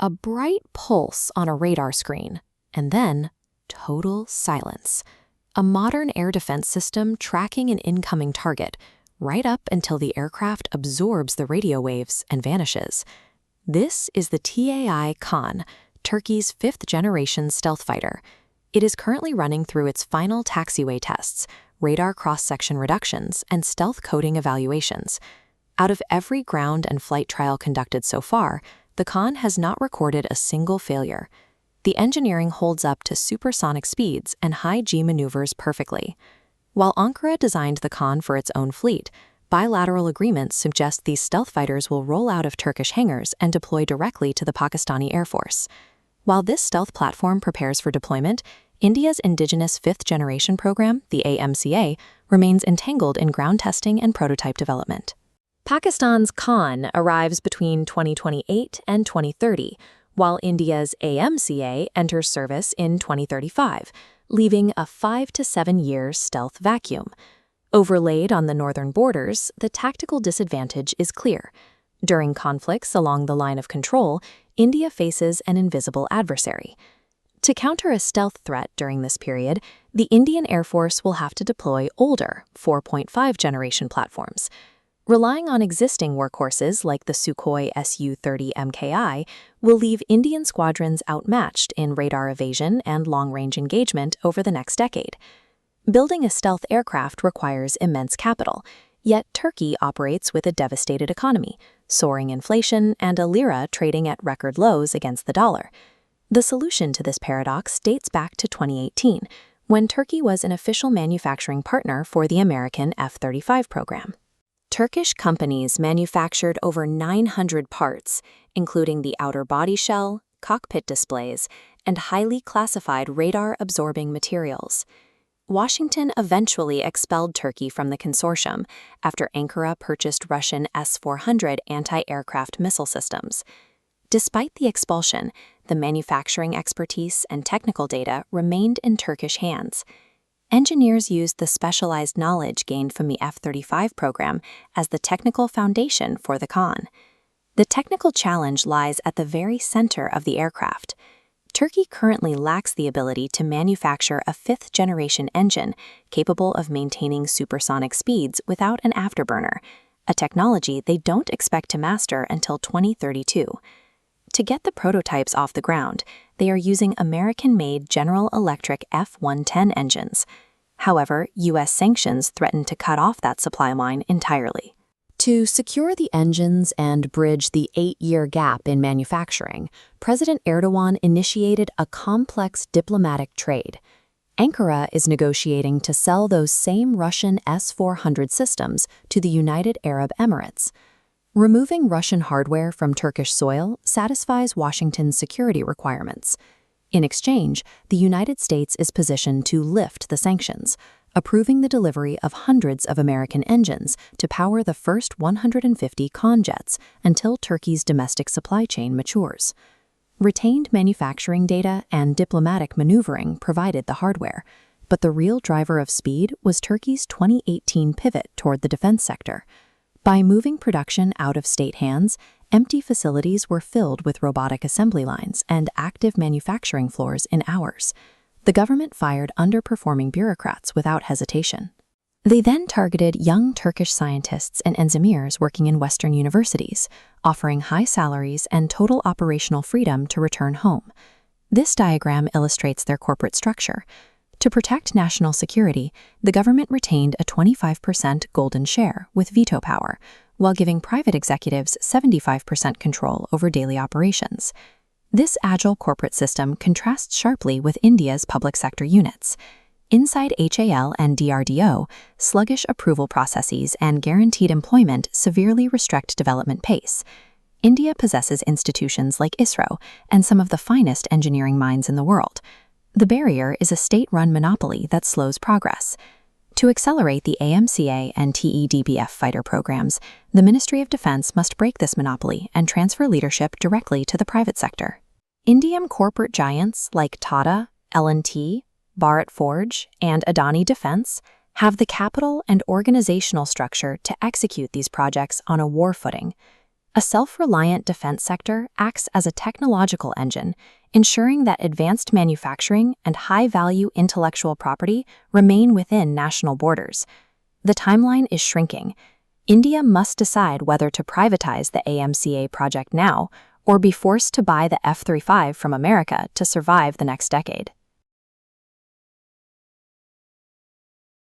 a bright pulse on a radar screen, and then total silence. A modern air defense system tracking an incoming target, right up until the aircraft absorbs the radio waves and vanishes. This is the KAAN, Turkey's fifth-generation stealth fighter. It is currently running through its final taxiway tests, radar cross-section reductions, and stealth coding evaluations. Out of every ground and flight trial conducted so far, the KAAN has not recorded a single failure. The engineering holds up to supersonic speeds and high G maneuvers perfectly. While Ankara designed the KAAN for its own fleet, bilateral agreements suggest these stealth fighters will roll out of Turkish hangars and deploy directly to the Pakistani Air Force. While this stealth platform prepares for deployment, India's indigenous fifth-generation program, the AMCA, remains entangled in ground testing and prototype development. Pakistan's KAAN arrives between 2028 and 2030, while India's AMCA enters service in 2035, leaving a 5 to 7 year stealth vacuum. Overlaid on the northern borders, the tactical disadvantage is clear. During conflicts along the line of control, India faces an invisible adversary. To counter a stealth threat during this period, the Indian Air Force will have to deploy older 4.5 generation platforms. Relying on existing workhorses like the Sukhoi Su-30 MKI will leave Indian squadrons outmatched in radar evasion and long-range engagement over the next decade. Building a stealth aircraft requires immense capital, yet Turkey operates with a devastated economy, soaring inflation, and a lira trading at record lows against the dollar. The solution to this paradox dates back to 2018, when Turkey was an official manufacturing partner for the American F-35 program. Turkish companies manufactured over 900 parts, including the outer body shell, cockpit displays, and highly classified radar-absorbing materials. Washington eventually expelled Turkey from the consortium after Ankara purchased Russian S-400 anti-aircraft missile systems. Despite the expulsion, the manufacturing expertise and technical data remained in Turkish hands. Engineers used the specialized knowledge gained from the F-35 program as the technical foundation for the KAAN. The technical challenge lies at the very center of the aircraft. Turkey currently lacks the ability to manufacture a fifth-generation engine capable of maintaining supersonic speeds without an afterburner, a technology they don't expect to master until 2032. To get the prototypes off the ground, they are using American-made General Electric F-110 engines. However, U.S. sanctions threaten to cut off that supply line entirely. To secure the engines and bridge the 8-year gap in manufacturing, President Erdogan initiated a complex diplomatic trade. Ankara is negotiating to sell those same Russian S-400 systems to the United Arab Emirates. Removing Russian hardware from Turkish soil satisfies Washington's security requirements. In exchange, the United States is positioned to lift the sanctions, approving the delivery of hundreds of American engines to power the first 150 KAAN jets until Turkey's domestic supply chain matures. Retained manufacturing data and diplomatic maneuvering provided the hardware, but the real driver of speed was Turkey's 2018 pivot toward the defense sector. By moving production out of state hands, empty facilities were filled with robotic assembly lines and active manufacturing floors in hours. The government fired underperforming bureaucrats without hesitation. They then targeted young Turkish scientists and engineers working in Western universities, offering high salaries and total operational freedom to return home. This diagram illustrates their corporate structure. To protect national security, the government retained a 25% golden share with veto power, while giving private executives 75% control over daily operations. This agile corporate system contrasts sharply with India's public sector units. Inside HAL and DRDO, sluggish approval processes and guaranteed employment severely restrict development pace. India possesses institutions like ISRO and some of the finest engineering minds in the world. The barrier is a state-run monopoly that slows progress. To accelerate the AMCA and TEDBF fighter programs, the Ministry of Defense must break this monopoly and transfer leadership directly to the private sector. Indian corporate giants like Tata, L&T, Bharat Forge, and Adani Defense have the capital and organizational structure to execute these projects on a war footing. A self-reliant defense sector acts as a technological engine, ensuring that advanced manufacturing and high-value intellectual property remain within national borders. The timeline is shrinking. India must decide whether to privatize the AMCA project now or be forced to buy the F-35 from America to survive the next decade.